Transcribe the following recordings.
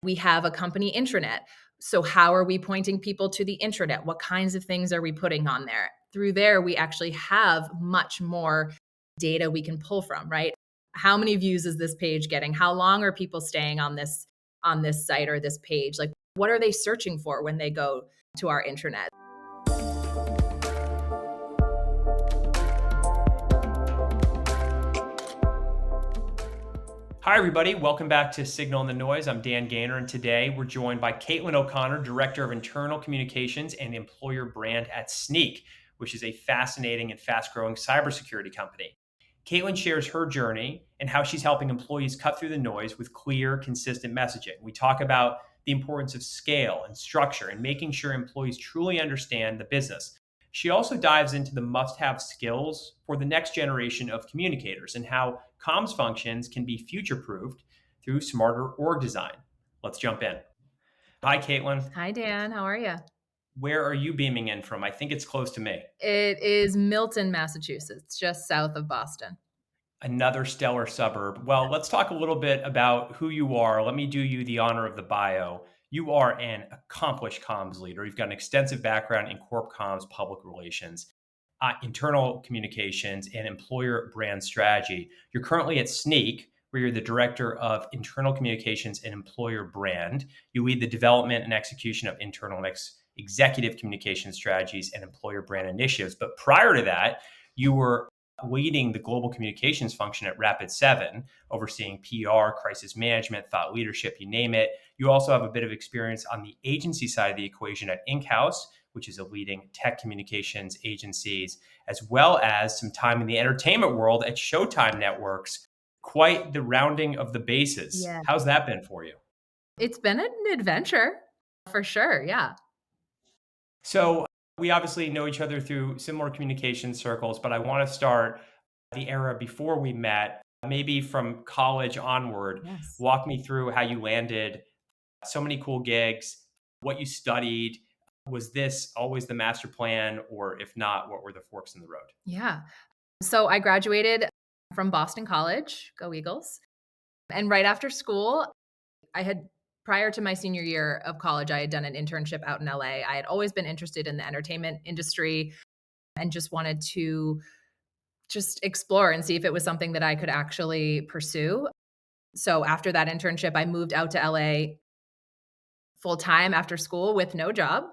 We have a company intranet. So how are we pointing people to the intranet? What kinds of things are we putting on there? Through there, we actually have much more data we can pull from, right? How many views is this page getting? How long are people staying on this site or this page? Like, what are they searching for when they go to our intranet? Hi, everybody. Welcome back to Signal and the Noise. I'm Dan Gaynor, and today we're joined by Caitlin O'Connor, Director of Internal Communications and Employer Brand at Sneak, which is a fascinating and fast-growing cybersecurity company. Caitlin shares her journey and how she's helping employees cut through the noise with clear, consistent messaging. We talk about the importance of scale and structure and making sure employees truly understand the business. She also dives into the must-have skills for the next generation of communicators and how comms functions can be future-proofed through smarter org design. Let's jump in. Hi, Caitlin. Hi, Dan. How are you? Where are you beaming in from? I think it's close to me. It is Milton, Massachusetts, just south of Boston. Another stellar suburb. Well, let's talk a little bit about who you are. Let me do you the honor of the bio. You are an accomplished comms leader. You've got an extensive background in corp comms, public relations, internal communications, and employer brand strategy. You're currently at Sneak, where you're the director of internal communications and employer brand. You lead the development and execution of internal and executive communication strategies and employer brand initiatives. But prior to that, you were leading the global communications function at Rapid7, overseeing PR, crisis management, thought leadership, you name it. You also have a bit of experience on the agency side of the equation at Inkhouse, which is a leading tech communications agencies, as well as some time in the entertainment world at Showtime Networks. Quite the rounding of the bases. Yeah. How's that been for you? It's been an adventure for sure. Yeah. So we obviously know each other through similar communication circles, but I want to start the era before we met, maybe from college onward. Yes. Walk me through how you landed so many cool gigs, what you studied. Was this always the master plan? Or if not, what were the forks in the road? Yeah. So I graduated from Boston College, go Eagles. And right after school, prior to my senior year of college, I had done an internship out in LA. I had always been interested in the entertainment industry and just wanted to just explore and see if it was something that I could actually pursue. So after that internship, I moved out to LA full time after school with no job,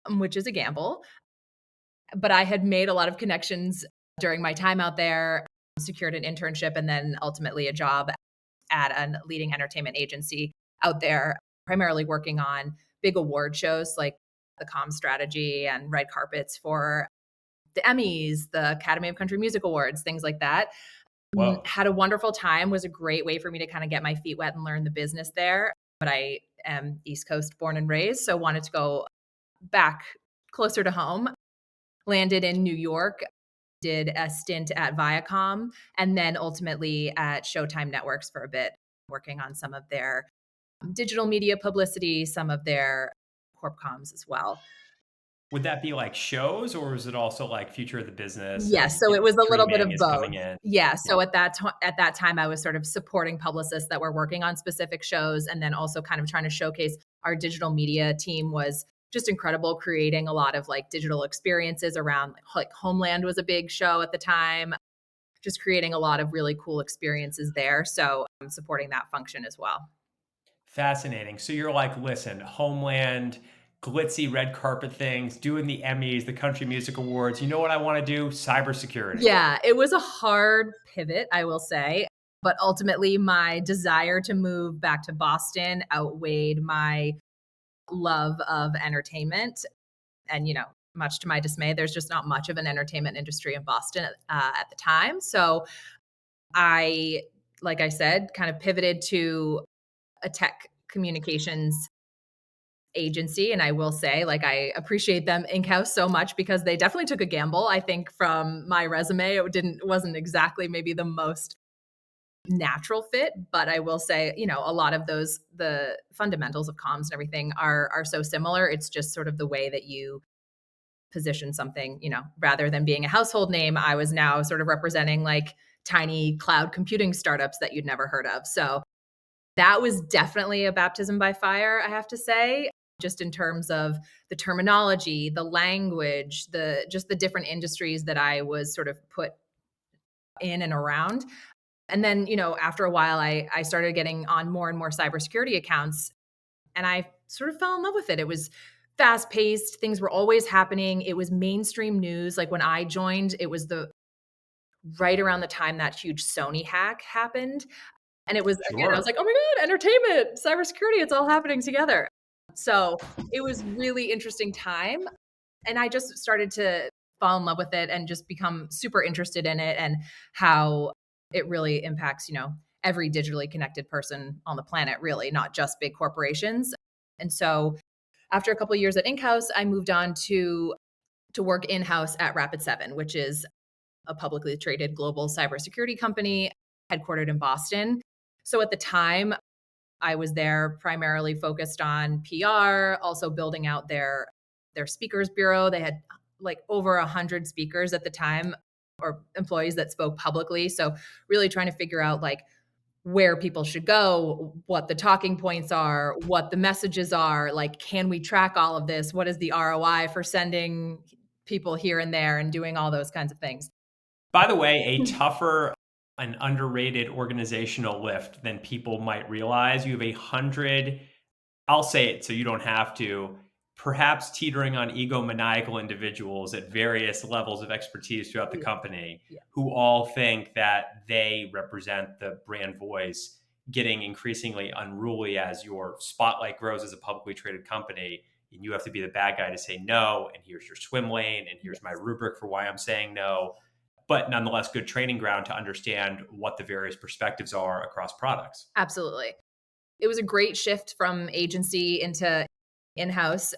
which is a gamble. But I had made a lot of connections during my time out there, secured an internship, and then ultimately a job at a leading entertainment agency out there, primarily working on big award shows like the comm strategy and red carpets for the Emmys, the Academy of Country Music Awards, things like that. Whoa. Had a wonderful time, was a great way for me to kind of get my feet wet and learn the business there. But I am East Coast born and raised, so wanted to go back closer to home. Landed in New York, did a stint at Viacom, and then ultimately at Showtime Networks for a bit, working on some of their digital media publicity, some of their corp comms as well. Would that be like shows, or is it also like future of the business? Yes, And so it was a little bit of streaming is both. coming in. Yeah, so at that time, I was sort of supporting publicists that were working on specific shows, and then also kind of trying to showcase our digital media team was just incredible, creating a lot of like digital experiences around like Homeland was a big show at the time, just creating a lot of really cool experiences there. So I'm supporting that function as well. Fascinating. So you're like, listen, Homeland, glitzy red carpet things, doing the Emmys, the Country Music Awards. You know what I want to do? Cybersecurity. Yeah, it was a hard pivot, I will say. But ultimately, my desire to move back to Boston outweighed my love of entertainment. And, much to my dismay, there's just not much of an entertainment industry in Boston at the time. So I, like I said, kind of pivoted to a tech communications agency. And I will say, like, I appreciate them in-house so much because they definitely took a gamble. I think from my resume, it wasn't exactly maybe the most natural fit, but I will say, a lot of the fundamentals of comms and everything are so similar. It's just sort of the way that you position something, rather than being a household name, I was now sort of representing like tiny cloud computing startups that you'd never heard of. So That was definitely a baptism by fire, I have to say, just in terms of the terminology, the language, the just the different industries that I was sort of put in and around. And then, after a while, I started getting on more and more cybersecurity accounts, and I sort of fell in love with it. It was fast paced, things were always happening. It was mainstream news. Like when I joined, it was the right around the time that huge Sony hack happened. And it was, again, I was Sure. like, oh my God, entertainment, cybersecurity, it's all happening together. So it was really interesting time. And I just started to fall in love with it and just become super interested in it and how it really impacts, every digitally connected person on the planet, really, not just big corporations. And so after a couple of years at Inkhouse, I moved on to work in-house at Rapid7, which is a publicly traded global cybersecurity company headquartered in Boston. So at the time, I was there primarily focused on PR, also building out their speakers bureau. They had like over 100 speakers at the time, or employees that spoke publicly. So really trying to figure out like where people should go, what the talking points are, what the messages are, like can we track all of this? What is the ROI for sending people here and there and doing all those kinds of things? By the way, a tougher and underrated organizational lift than people might realize. You have 100, I'll say it so you don't have to, perhaps teetering on egomaniacal individuals at various levels of expertise throughout Oh the yeah, company yeah, who all think that they represent the brand voice, getting increasingly unruly as your spotlight grows as a publicly traded company. And you have to be the bad guy to say no. And here's your swim lane. And here's my yes, rubric for why I'm saying no. But nonetheless, good training ground to understand what the various perspectives are across products. absolutely. It was a great shift from agency into in-house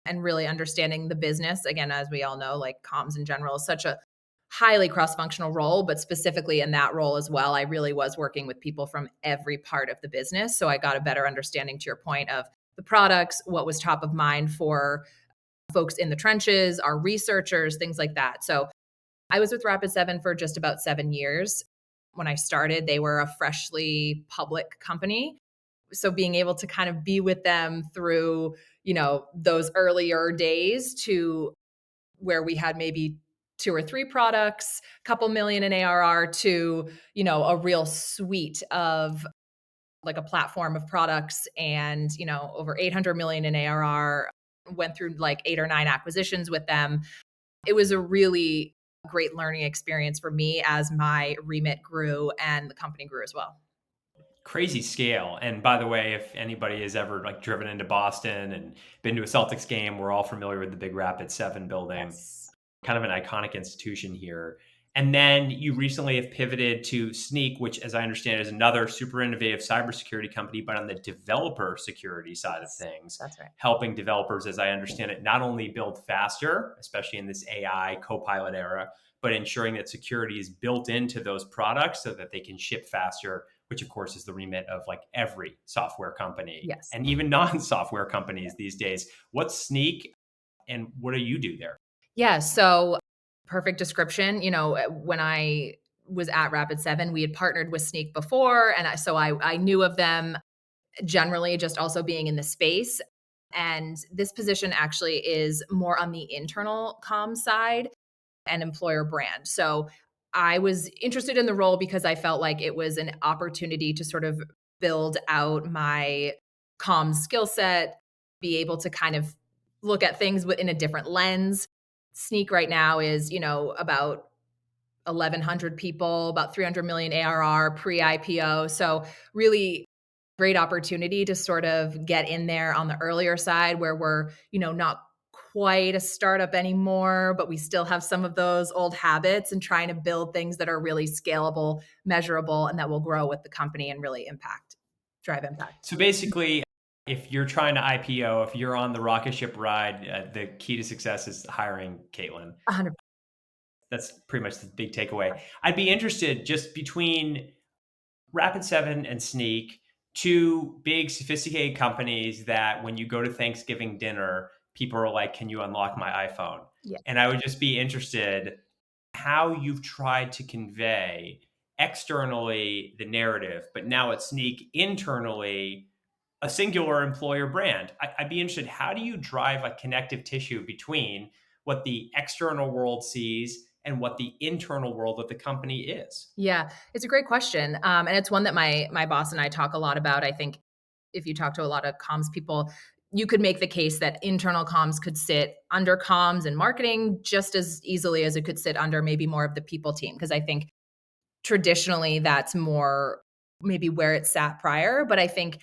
and really understanding the business. Again, as we all know, like comms in general is such a highly cross-functional role, but specifically in that role as well, I really was working with people from every part of the business. So I got a better understanding, to your point, of the products, what was top of mind for folks in the trenches, our researchers, things like that. So I was with Rapid7 for just about 7 years. When I started, they were a freshly public company, so being able to kind of be with them through, those earlier days to where we had maybe two or three products, a couple million in ARR, to, a real suite of like a platform of products and, over 800 million in ARR, went through like 8 or 9 acquisitions with them. It was a really great learning experience for me as my remit grew and the company grew as well. Crazy scale. And by the way, if anybody has ever like driven into Boston and been to a Celtics game, we're all familiar with the big Rapid 7 building, Yes. kind of an iconic institution here. And then you recently have pivoted to Sneak, which, as I understand, is another super innovative cybersecurity company, but on the developer security side of Yes. things, That's right. helping developers, as I understand it, not only build faster, especially in this AI copilot era, but ensuring that security is built into those products so that they can ship faster, which of course is the remit of like every software company Yes. and even non-software companies these days. What's Sneak and what do you do there? Yeah, so perfect description. When I was at Rapid7, we had partnered with Sneak before, and I knew of them generally, just also being in the space. And this position actually is more on the internal comm side and employer brand. So I was interested in the role because I felt like it was an opportunity to sort of build out my comms skill set, be able to kind of look at things in a different lens. Sneak right now is, about 1,100 people, about 300 million ARR pre-IPO. So really great opportunity to sort of get in there on the earlier side where we're, not quite a startup anymore, but we still have some of those old habits and trying to build things that are really scalable, measurable, and that will grow with the company and really drive impact. So basically, if you're trying to IPO, if you're on the rocket ship ride, the key to success is hiring Caitlin. 100. That's pretty much the big takeaway. I'd be interested just between Rapid 7 and Sneak, two big sophisticated companies that when you go to Thanksgiving dinner, people are like, "Can you unlock my iPhone?" Yeah. And I would just be interested how you've tried to convey externally the narrative, but now at Sneak internally a singular employer brand. I'd be interested. How do you drive a connective tissue between what the external world sees and what the internal world of the company is? Yeah, it's a great question, and it's one that my boss and I talk a lot about. I think if you talk to a lot of comms people, you could make the case that internal comms could sit under comms and marketing just as easily as it could sit under maybe more of the people team. Because I think traditionally that's more maybe where it sat prior. But I think,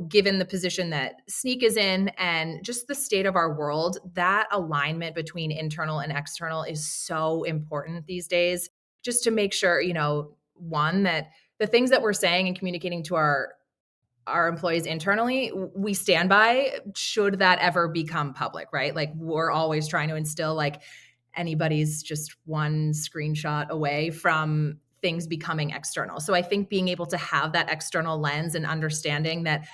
given the position that Sneak is in and just the state of our world, that alignment between internal and external is so important these days, just to make sure, one, that the things that we're saying and communicating to our employees internally, we stand by should that ever become public, right? Like we're always trying to instill like anybody's just one screenshot away from things becoming external. So I think being able to have that external lens and understanding that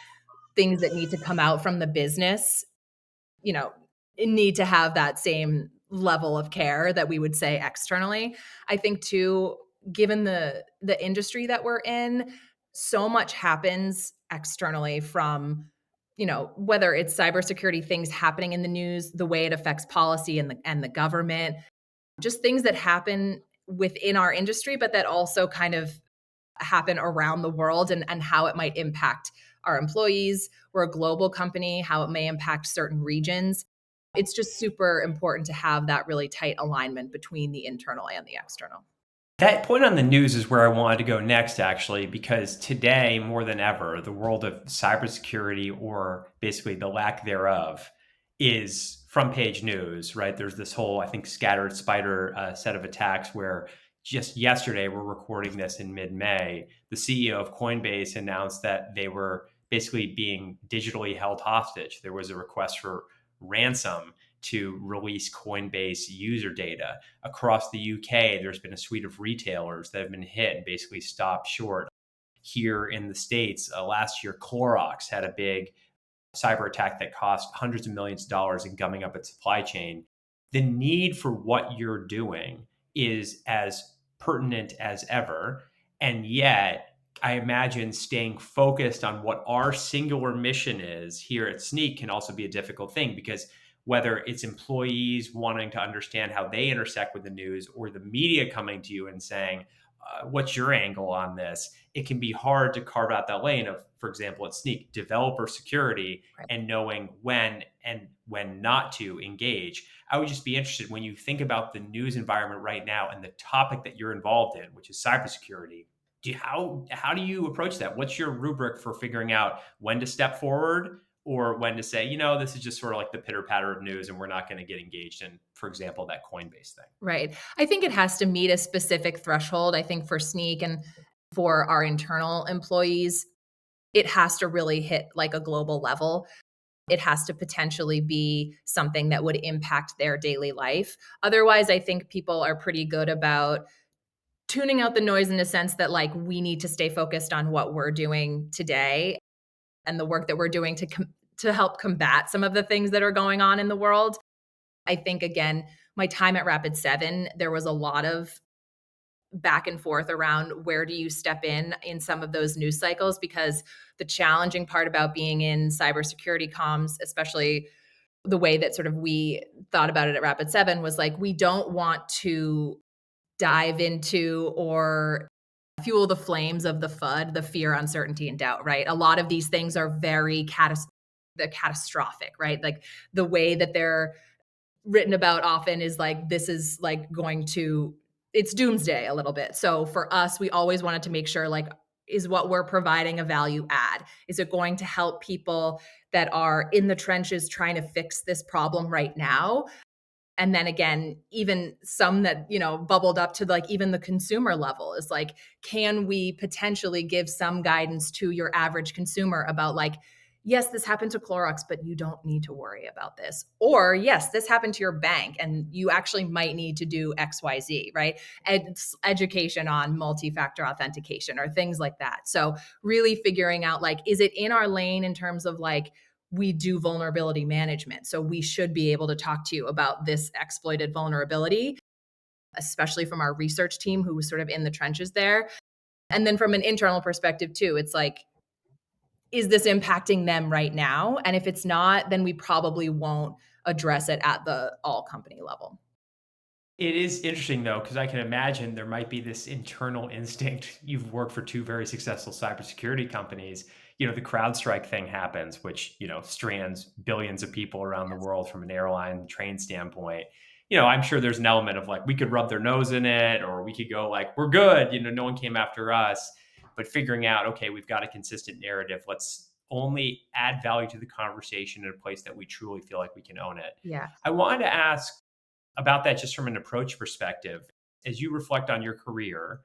things that need to come out from the business, you know, need to have that same level of care that we would say externally. I think too, given the industry that we're in, so much happens externally from whether it's cybersecurity things happening in the news, the way it affects policy and the government, just things that happen within our industry, but that also kind of happen around the world and how it might impact our employees. We're a global company, how it may impact certain regions. It's just super important to have that really tight alignment between the internal and the external. That point on the news is where I wanted to go next, actually, because today, more than ever, the world of cybersecurity, or basically the lack thereof, is front page news, right? There's this whole, I think, scattered spider set of attacks where just yesterday, we're recording this in mid May, the CEO of Coinbase announced that they were basically being digitally held hostage. There was a request for ransom to release Coinbase user data. Across the UK, there's been a suite of retailers that have been hit and basically stopped short. Here in the States, last year, Clorox had a big cyber attack that cost hundreds of millions of dollars in gumming up its supply chain. The need for what you're doing is as pertinent as ever. And yet, I imagine staying focused on what our singular mission is here at Sneak can also be a difficult thing, because whether it's employees wanting to understand how they intersect with the news, or the media coming to you and saying, what's your angle on this? It can be hard to carve out that lane of, for example, at Sneak, developer security Right. and knowing when and when not to engage. I would just be interested, when you think about the news environment right now and the topic that you're involved in, which is cybersecurity. How do you approach that? What's your rubric for figuring out when to step forward or when to say, this is just sort of like the pitter patter of news and we're not going to get engaged in, for example, that Coinbase thing? Right. I think it has to meet a specific threshold. I think for Sneak and for our internal employees, it has to really hit like a global level. It has to potentially be something that would impact their daily life. Otherwise, I think people are pretty good about tuning out the noise in a sense that like we need to stay focused on what we're doing today and the work that we're doing to help combat some of the things that are going on in the world. I think again, my time at Rapid 7, there was a lot of back and forth around where do you step in some of those news cycles, because the challenging part about being in cybersecurity comms, especially the way that sort of we thought about it at Rapid 7, was like we don't want to dive into or fuel the flames of the FUD, the fear, uncertainty, and doubt, right? A lot of these things are very they're catastrophic, right? Like the way that they're written about often is like this is like going to it's doomsday a little bit. So for us, we always wanted to make sure like is what we're providing a value add? Is it going to help people that are in the trenches trying to fix this problem right now? And then again, even some that, bubbled up to like even the consumer level is like, can we potentially give some guidance to your average consumer about like, yes, this happened to Clorox, but you don't need to worry about this. Or yes, this happened to your bank and you actually might need to do XYZ, right? Education on multi-factor authentication or things like that. So really figuring out like, is it in our lane in terms of like, we do vulnerability management. So we should be able to talk to you about this exploited vulnerability, especially from our research team who was sort of in the trenches there. And then from an internal perspective too, it's like, is this impacting them right now? And if it's not, then we probably won't address it at the all company level. It is interesting though, because I can imagine there might be this internal instinct. You've worked for two very successful cybersecurity companies. The CrowdStrike thing happens, which, strands billions of people around the Yes. world from an airline train standpoint. I'm sure there's an element of like, we could rub their nose in it, or we could go like, we're good, no one came after us. But figuring out, okay, we've got a consistent narrative. Let's only add value to the conversation in a place that we truly feel like we can own it. Yeah. I wanted to ask about that just from an approach perspective. As you reflect on your career,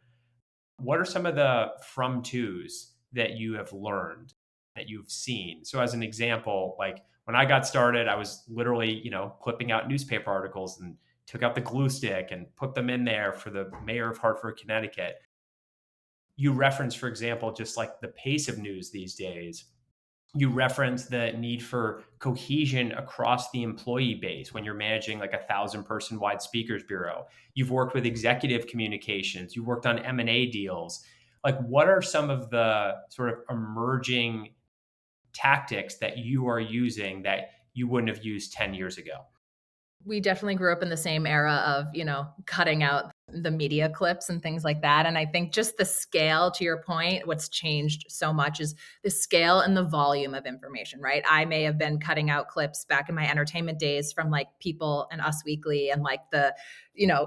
what are some of the from twos that you have learned, that you've seen? So, as an example, like when I got started, I was literally, clipping out newspaper articles and took out the glue stick and put them in there for the mayor of Hartford, Connecticut. You reference, for example, just like the pace of news these days. You reference the need for cohesion across the employee base when you're managing like 1,000 person wide speakers bureau. You've worked with executive communications. You've worked on M&A deals. Like, what are some of the sort of emerging tactics that you are using that you wouldn't have used 10 years ago? We definitely grew up in the same era of, cutting out the media clips and things like that. And I think just the scale, to your point, what's changed so much is the scale and the volume of information, right? I may have been cutting out clips back in my entertainment days from like People and Us Weekly and like the,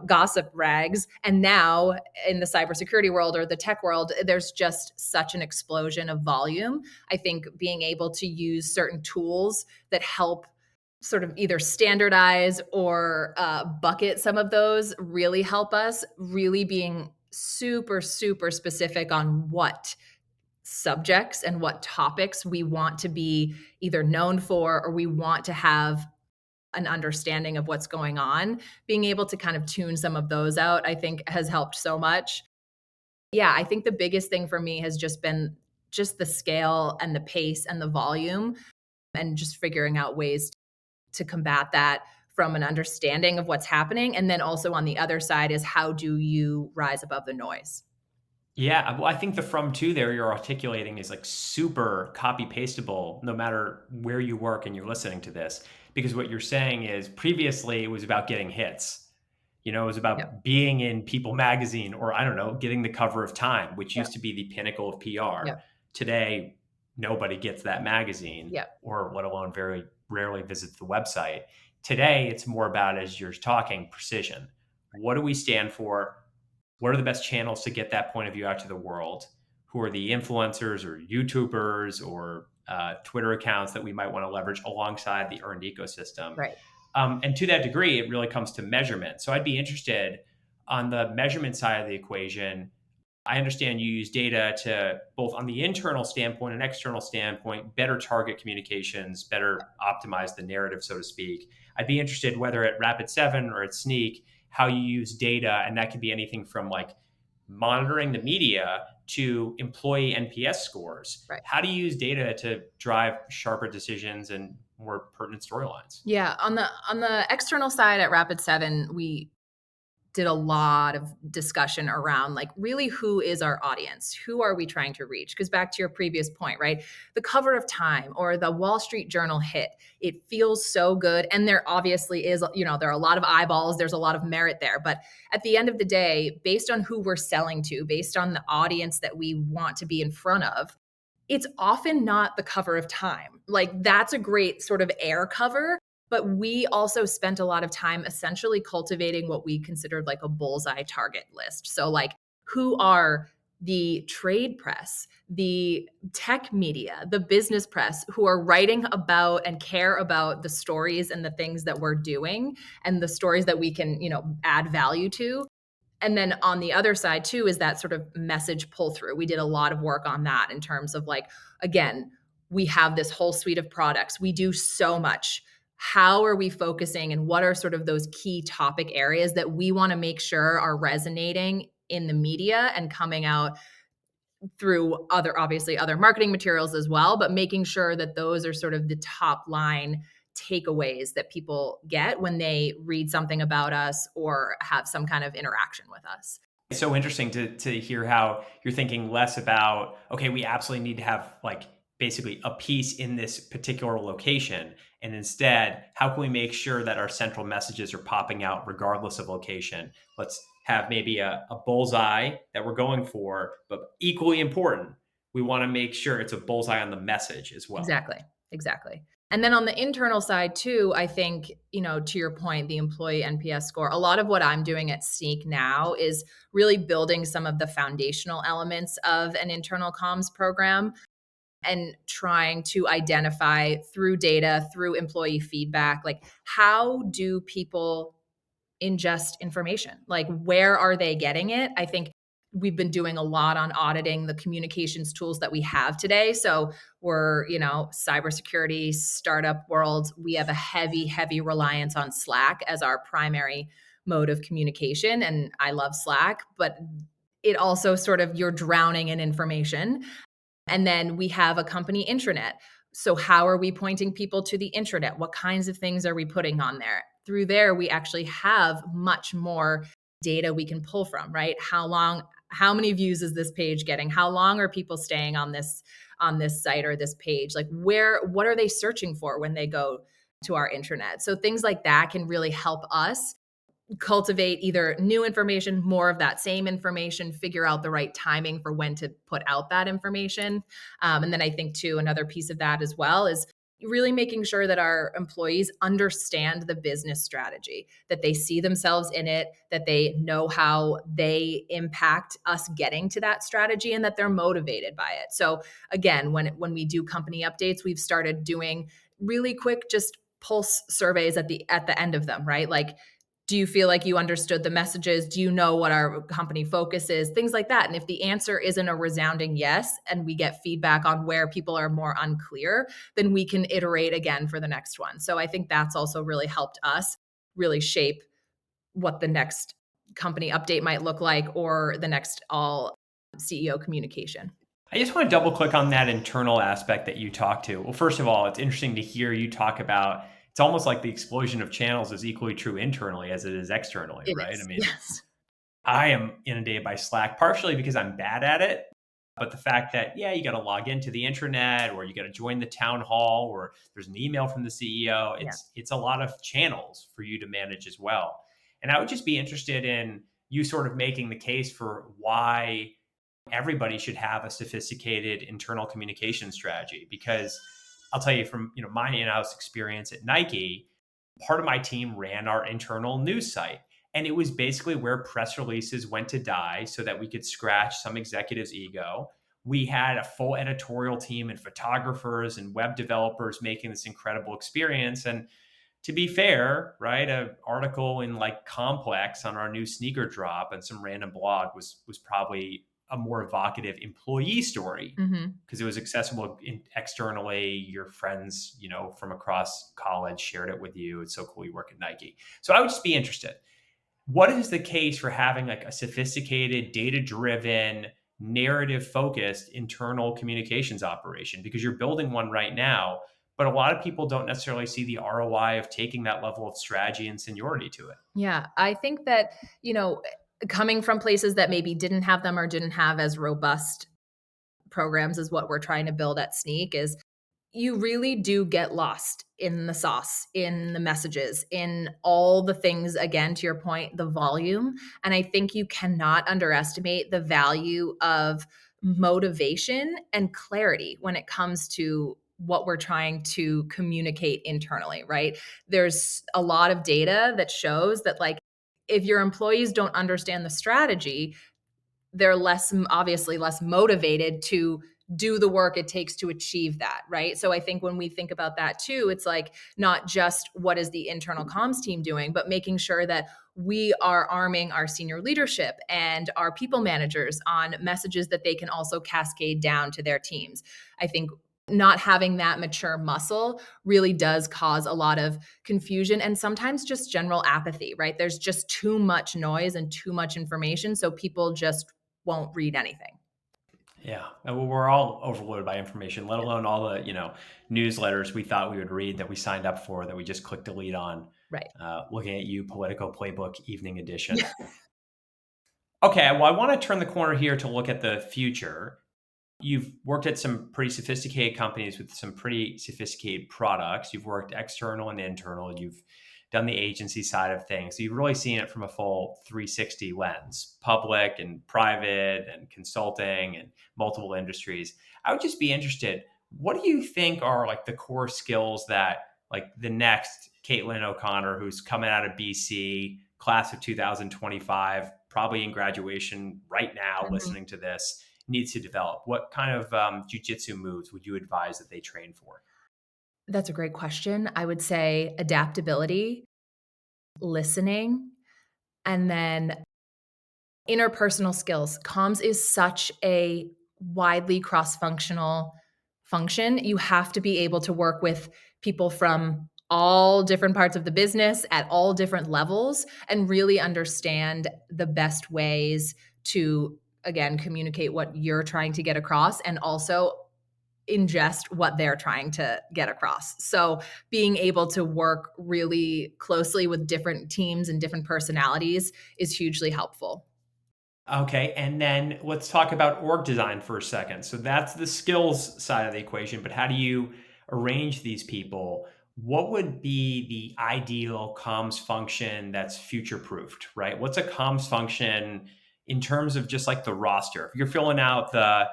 gossip rags. And now in the cybersecurity world or the tech world, there's just such an explosion of volume. I think being able to use certain tools that help sort of either standardize or bucket some of those really help us, really being super, super specific on what subjects and what topics we want to be either known for or we want to have an understanding of what's going on. Being able to kind of tune some of those out, I think, has helped so much. Yeah, I think the biggest thing for me has just been just the scale and the pace and the volume and just figuring out ways to combat that from an understanding of what's happening. And then also on the other side is how do you rise above the noise? Yeah, well, I think the from to there you're articulating is like super copy pastable no matter where you work and you're listening to this. Because what you're saying is previously it was about getting hits. It was Yep. about being in People magazine or I don't know, getting the cover of Time, which Yep. used to be the pinnacle of PR. Yep. Today, nobody gets that magazine Yep. or let alone very rarely visits the website. Today, it's more about, as you're talking, precision. What do we stand for? What are the best channels to get that point of view out to the world? Who are the influencers or YouTubers or Twitter accounts that we might want to leverage alongside the earned ecosystem? Right. And to that degree, it really comes to measurement. So I'd be interested on the measurement side of the equation. I understand you use data to both on the internal standpoint and external standpoint, better target communications, better optimize the narrative, so to speak. I'd be interested whether at Rapid7 or at Sneak, how you use data. And that could be anything from like monitoring the media to employee NPS scores. Right. How do you use data to drive sharper decisions and more pertinent storylines? Yeah. On the external side at Rapid7, we did a lot of discussion around like really who is our audience? Who are we trying to reach? Because back to your previous point, right? The cover of Time or the Wall Street Journal hit, it feels so good. And there obviously is, there are a lot of eyeballs, there's a lot of merit there. But at the end of the day, based on who we're selling to, based on the audience that we want to be in front of, it's often not the cover of Time. Like that's a great sort of air cover, but we also spent a lot of time essentially cultivating what we considered like a bullseye target list. So like who are the trade press, the tech media, the business press who are writing about and care about the stories and the things that we're doing and the stories that we can, add value to. And then on the other side too is that sort of message pull through. We did a lot of work on that in terms of like, again, we have this whole suite of products. We do so much. How are we focusing and what are sort of those key topic areas that we want to make sure are resonating in the media and coming out through obviously other marketing materials as well, but making sure that those are sort of the top line takeaways that people get when they read something about us or have some kind of interaction with us. It's so interesting to hear how you're thinking less about, okay, we absolutely need to have like basically a piece in this particular location. And instead, how can we make sure that our central messages are popping out regardless of location? Let's have maybe a bullseye that we're going for, but equally important, we want to make sure it's a bullseye on the message as well. Exactly, exactly. And then on the internal side too, I think, to your point, the employee NPS score, a lot of what I'm doing at Sneak now is really building some of the foundational elements of an internal comms program and trying to identify through data, through employee feedback, like how do people ingest information? Like, where are they getting it? I think we've been doing a lot on auditing the communications tools that we have today. So we're, cybersecurity startup world. We have a heavy, heavy reliance on Slack as our primary mode of communication. And I love Slack, but it also sort of you're drowning in information. And then we have a company intranet. So, how are we pointing people to the intranet? What kinds of things are we putting on there? Through there, we actually have much more data we can pull from, right? How many views is this page getting? How long are people staying on this site or this page? Like what are they searching for when they go to our intranet? So things like that can really help us cultivate either new information, more of that same information, figure out the right timing for when to put out that information. And then I think, too, another piece of that as well is really making sure that our employees understand the business strategy, that they see themselves in it, that they know how they impact us getting to that strategy, and that they're motivated by it. So again, when we do company updates, we've started doing really quick just pulse surveys at the end of them, right? Like, do you feel like you understood the messages? Do you know what our company focus is? Things like that. And if the answer isn't a resounding yes, and we get feedback on where people are more unclear, then we can iterate again for the next one. So I think that's also really helped us really shape what the next company update might look like or the next all CEO communication. I just want to double click on that internal aspect that you talked to. Well, first of all, it's interesting to hear you talk about it's almost like the explosion of channels is equally true internally as it is externally, It right? I is. mean, Yes. I am inundated by Slack, partially because I'm bad at it, but the fact that, yeah, you got to log into the intranet or you got to join the town hall or there's an email from the CEO, Yeah. it's a lot of channels for you to manage as well. And I would just be interested in you sort of making the case for why everybody should have a sophisticated internal communication strategy because I'll tell you from my in-house experience at Nike, part of my team ran our internal news site. And it was basically where press releases went to die so that we could scratch some executive's ego. We had a full editorial team and photographers and web developers making this incredible experience. And to be fair, right, an article in like Complex on our new sneaker drop and some random blog was probably a more evocative employee story Hmm. because it was accessible externally. Your friends, from across college shared it with you. It's so cool you work at Nike. So I would just be interested. What is the case for having like a sophisticated, data-driven, narrative-focused internal communications operation? Because you're building one right now, but a lot of people don't necessarily see the ROI of taking that level of strategy and seniority to it. Yeah, I think that, coming from places that maybe didn't have them or didn't have as robust programs as what we're trying to build at Sneak is you really do get lost in the sauce, in the messages, in all the things, again, to your point, the volume. And I think you cannot underestimate the value of motivation and clarity when it comes to what we're trying to communicate internally, right? There's a lot of data that shows that, like, if your employees don't understand the strategy, they're obviously less motivated to do the work it takes to achieve that, right? So I think when we think about that too, it's like not just what is the internal comms team doing, but making sure that we are arming our senior leadership and our people managers on messages that they can also cascade down to their teams. I think not having that mature muscle really does cause a lot of confusion and sometimes just general apathy, right? There's just too much noise and too much information. So people just won't read anything. Yeah, and we're all overloaded by information, let alone all the newsletters we thought we would read that we signed up for that we just clicked delete on. Right. Looking at you, Political Playbook Evening Edition. Yeah. Okay, well, I want to turn the corner here to look at the future. You've worked at some pretty sophisticated companies with some pretty sophisticated products. You've worked external and internal. You've done the agency side of things. So you've really seen it from a full 360 lens, public and private and consulting and multiple industries. I would just be interested, what do you think are like the core skills that like the next Caitlin O'Connor, who's coming out of BC, class of 2025, probably in graduation right now, Mhm. listening to this, needs to develop? What kind of jujitsu moves would you advise that they train for? That's a great question. I would say adaptability, listening, and then interpersonal skills. Comms is such a widely cross-functional function. You have to be able to work with people from all different parts of the business at all different levels and really understand the best ways to, again, communicate what you're trying to get across and also ingest what they're trying to get across. So, being able to work really closely with different teams and different personalities is hugely helpful. Okay, and then let's talk about org design for a second. So that's the skills side of the equation, but how do you arrange these people? What would be the ideal comms function that's future proofed, right? What's a comms function in terms of just like the roster? If you're filling out the,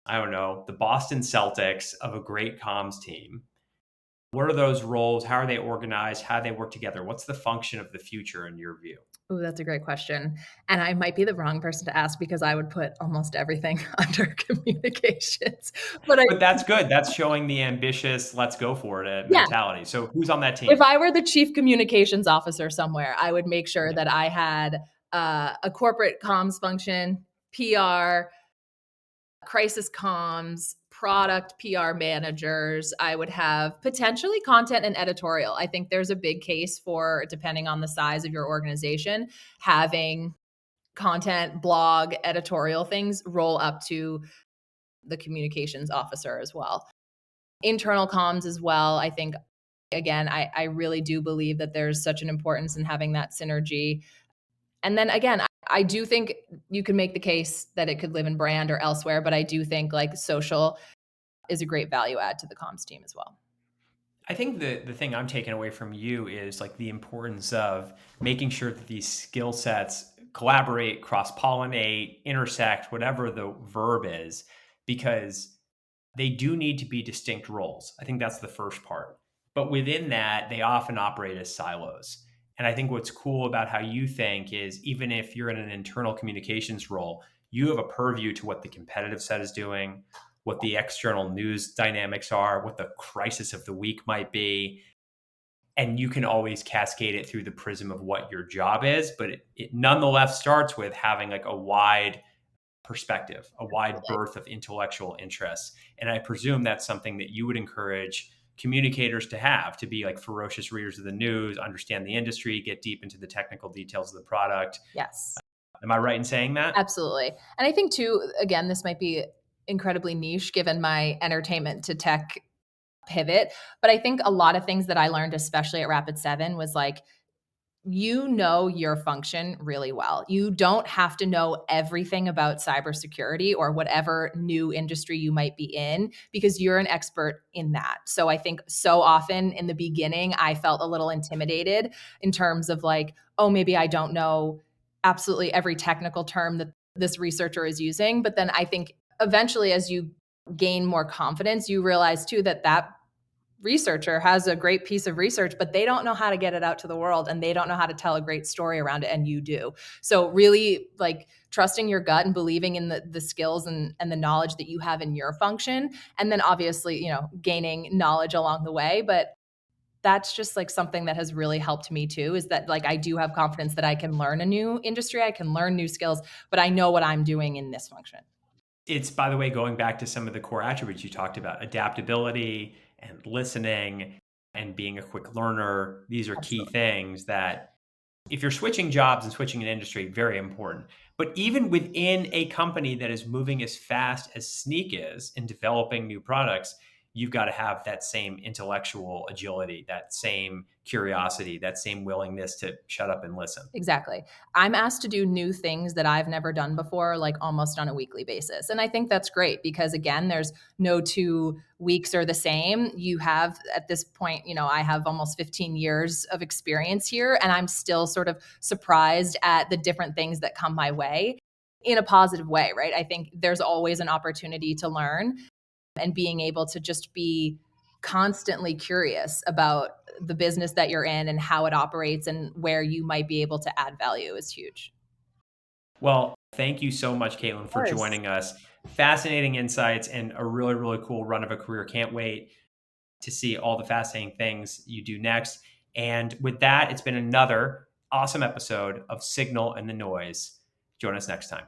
I don't know, the Boston Celtics of a great comms team, what are those roles? How are they organized? How do they work together? What's the function of the future in your view? Ooh, that's a great question. And I might be the wrong person to ask because I would put almost everything under communications. But I But that's good. That's showing the ambitious, let's go for it yeah, mentality. So who's on that if team? I were the chief communications officer somewhere, I would make sure Yeah. that I had a corporate comms function, PR, crisis comms, product PR managers. I would have potentially content and editorial. I think there's a big case for, depending on the size of your organization, having content, blog, editorial things roll up to the communications officer as well. Internal comms as well. I think, again, I really do believe that there's such an importance in having that synergy. And then again, I do think you can make the case that it could live in brand or elsewhere, but I do think like social is a great value add to the comms team as well. I think the thing I'm taking away from you is like the importance of making sure that these skill sets collaborate, cross pollinate, intersect, whatever the verb is, because they do need to be distinct roles. I think that's the first part. But within that, they often operate as silos. And I think what's cool about how you think is even if you're in an internal communications role, you have a purview to what the competitive set is doing, what the external news dynamics are, what the crisis of the week might be. And you can always cascade it through the prism of what your job is. But it nonetheless starts with having like a wide perspective, a wide Absolutely. berth of intellectual interests. And I presume that's something that you would encourage communicators to have, to be like ferocious readers of the news, understand the industry, get deep into the technical details of the product. Yes. Am I right in saying that? Absolutely. And I think too, again, this might be incredibly niche given my entertainment to tech pivot, but I think a lot of things that I learned, especially at Rapid 7, was like you know your function really well. You don't have to know everything about cybersecurity or whatever new industry you might be in because you're an expert in that. So I think so often in the beginning, I felt a little intimidated in terms of like, oh, maybe I don't know absolutely every technical term that this researcher is using. But then I think eventually, as you gain more confidence, you realize too that that researcher has a great piece of research, but they don't know how to get it out to the world and they don't know how to tell a great story around it, and you do. So really like trusting your gut and believing in the skills and the knowledge that you have in your function. And then obviously, gaining knowledge along the way. But that's just like something that has really helped me too, is that like I do have confidence that I can learn a new industry, I can learn new skills, but I know what I'm doing in this function. It's, by the way, going back to some of the core attributes you talked about, adaptability and listening and being a quick learner. These are key Absolutely. things that if you're switching jobs and switching an industry, very important. But even within a company that is moving as fast as Sneak is in developing new products, you've got to have that same intellectual agility, that same curiosity, that same willingness to shut up and listen. Exactly. I'm asked to do new things that I've never done before, like almost on a weekly basis. And I think that's great because, again, there's no 2 weeks are the same. You have, at this point, I have almost 15 years of experience here, and I'm still sort of surprised at the different things that come my way in a positive way, right? I think there's always an opportunity to learn, and being able to just be constantly curious about the business that you're in and how it operates and where you might be able to add value is huge. Well, thank you so much, Caitlin, Of for course. joining us. Fascinating insights and a really, really cool run of a career. Can't wait to see all the fascinating things you do next. And with that, it's been another awesome episode of Signal and the Noise. Join us next time.